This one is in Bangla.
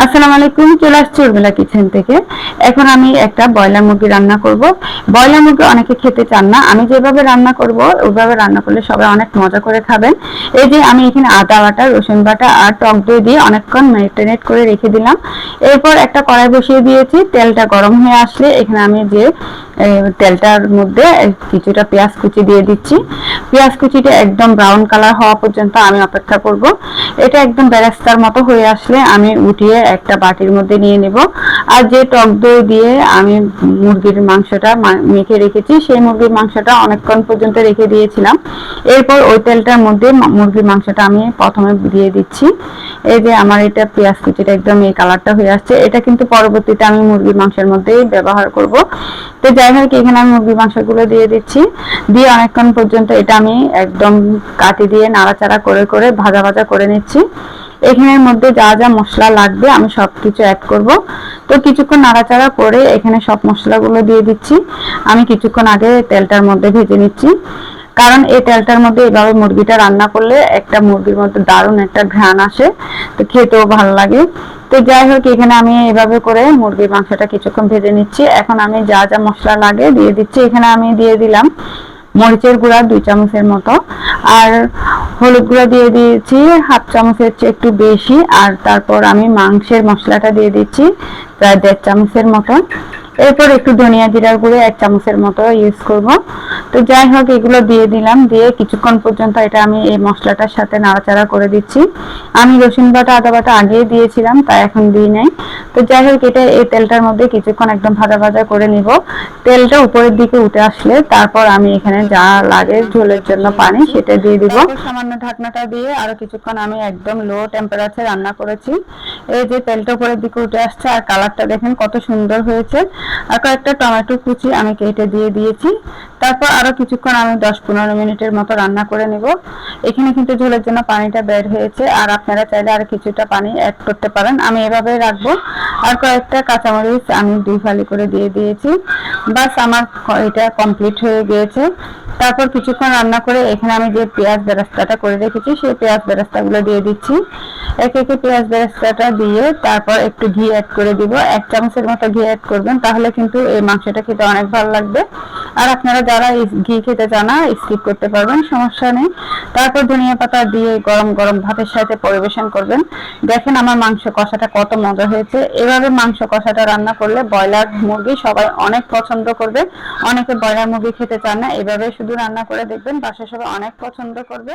আসসালামু আলাইকুম, চলে আসছি উর্মিলা কিচেন থেকে। এখন আমি একটা ব্রয়লার মুরগি রান্না করব। ব্রয়লার মুরগি অনেকে খেতে চান না, আমি যেভাবে রান্না করব ওইভাবে রান্না করলে সবাই অনেক মজা করে খাবেন। এই যে আমি এখানে আদা বাটা, রসুন বাটা আর টক দই দিয়ে অনেকক্ষণ ম্যারিনেট করে রেখে দিলাম। এরপর একটা কড়াই বসিয়ে দিয়েছি, তেলটা গরম হয়ে আসলে এখানে আমি যে তেলটার মধ্যে কিছুটা পেঁয়াজ কুচি দিয়ে দিচ্ছি। পেঁয়াজ কুচিটা একদম ব্রাউন কালার হওয়া পর্যন্ত আমি অপেক্ষা করব। এটা একদম বেরেস্তার মতো হয়ে আসলে আমি উঠিয়ে একটা বাটির মধ্যে নিয়ে নেব। আর যে টক দই দিয়ে আমি মুরগির মাংসটা মেখে রেখেছি, সেই মুরগির মাংসটা অনেকক্ষণ পর্যন্ত রেখে দিয়েছিলাম। এরপর ওই তেলটার মধ্যে মুরগির মাংসটা আমি প্রথমে দিয়ে দিচ্ছি। এই যে আমার এটা পেঁয়াজ কুচিটা একদম এই কালারটা হয়ে আসছে, এটা কিন্তু পরবর্তীতে আমি মুরগির মাংসের মধ্যেই ব্যবহার করব। তো যাই হোক, এখানে আমি মুরগির মাংসগুলো দিয়ে দিচ্ছি। দিয়ে অনেকক্ষণ পর্যন্ত এটা আমি একদম কাঠি দিয়ে নাড়াচাড়া করে করে ভাজা ভাজা করে নিচ্ছি। এখানের মধ্যে যা যা মশলা লাগবে আমি সবকিছু অ্যাড করব। তো কিছুক্ষণ নাড়াচাড়া করে এখানে সব মশলাগুলো দিয়ে দিচ্ছি। আমি কিছুক্ষণ আগে তেলটার মধ্যে ভেজে নিচ্ছি, কারণ এই তেলটার মধ্যে এভাবে মুরগিটা রান্না করলে একটা মুরগির মধ্যে দারুণ একটা ঘ্রাণ আসে, তো খেতেও ভালো লাগে। তো যাই হোক, এখানে আমি এভাবে করে মুরগির মাংসটা কিছুক্ষণ ভেজে নিচ্ছি। এখন আমি যা যা মশলা লাগে দিয়ে দিচ্ছি। এখানে আমি দিয়ে দিলাম মরিচের গুঁড়া 2 চামচের মতো, আর হলুদ গুঁড়া দিয়ে দিয়েছি হাফ চামচের চেয়ে একটু বেশি, আর তারপর আমি মাংসের মশলাটা দিয়ে দিচ্ছি প্রায় 1.5 চামচের মতো। এরপর একটু ধনিয়া জিরার গুঁড়ো 1 চামচের মতো ইউজ করব। তো যাই হোক, এগুলো দিয়ে দিলাম। দিয়ে কিছুক্ষণ পর্যন্ত এটা আমি এই মশলাটার সাথে নাড়াচাড়া করে দিচ্ছি। আমি রসুন বাটা আদা বাটা আগেই দিয়েছিলাম, তাই এখন দিই নাই। তো যাই হোক, এটা এই তেলটার মধ্যে কিছুক্ষণ একদম ভাজা ভাজা করে নিব। তেলটা উপরের দিকে উঠে আসলে তারপর আমি এখানে যা লাগে ঝোলের জন্য পানি সেটা দিয়ে দিব। সামান্য ঢাকনাটা দিয়ে আরো কিছুক্ষণ আমি একদম লো টেম্পারেচারে রান্না করেছি। এই যে তেলটা উপরের দিকে উঠে আসছে আর কালারটা দেখেন কত সুন্দর হয়েছে। আর কয়েকটা টমেটো কুচি আমি কেটে দিয়ে দিয়েছি। তারপর আরো কিছুক্ষণ আমি 10-15 মিনিটের মতো রান্না করে নিব। এখানে কিন্তু ঝোলের জন্য পানিটা বের হয়েছে, আর আপনারা চাইলে আর কিছুটা পানি অ্যাড করতে পারেন। আমি এভাবেই রাখবো। আর কয়েকটা কাঁচামরিচ আমি 2 ফালি করে দিয়ে দিয়েছি। বাস আমার এটা কমপ্লিট হয়ে গিয়েছে। তারপর কিছুক্ষণ রান্না করে এখানে আমি যে পেঁয়াজ বেরেস্তাটা করে রেখেছি সেই পেঁয়াজ বেরেস্তাগুলো দিয়ে দিচ্ছি। একে একে পেঁয়াজ বেরেস্তাটা দিয়ে তারপর একটু ঘি অ্যাড করে দিব। 1 চামচের মতো ঘি অ্যাড করবেন, তাহলে কিন্তু এই মাংসটা খেতে অনেক ভালো লাগবে। আর আপনারা যারা ঘি খেতে চান না স্কিপ করতে পারবেন, সমস্যা নেই। তারপর ধনিয়া পাতা দিয়ে গরম গরম ভাতের সাথে পরিবেশন করবেন। দেখেন আমার মাংস কষাটা কত মজা হয়েছে। এভাবে মাংস কষাটা রান্না করলে ব্রয়লার মুরগি সবাই অনেক পছন্দ করবে। অনেকে ব্রয়লার মুরগি খেতে চান না, এভাবে শুধু রান্না করে দেখবেন, বাসায় সবাই অনেক পছন্দ করবে।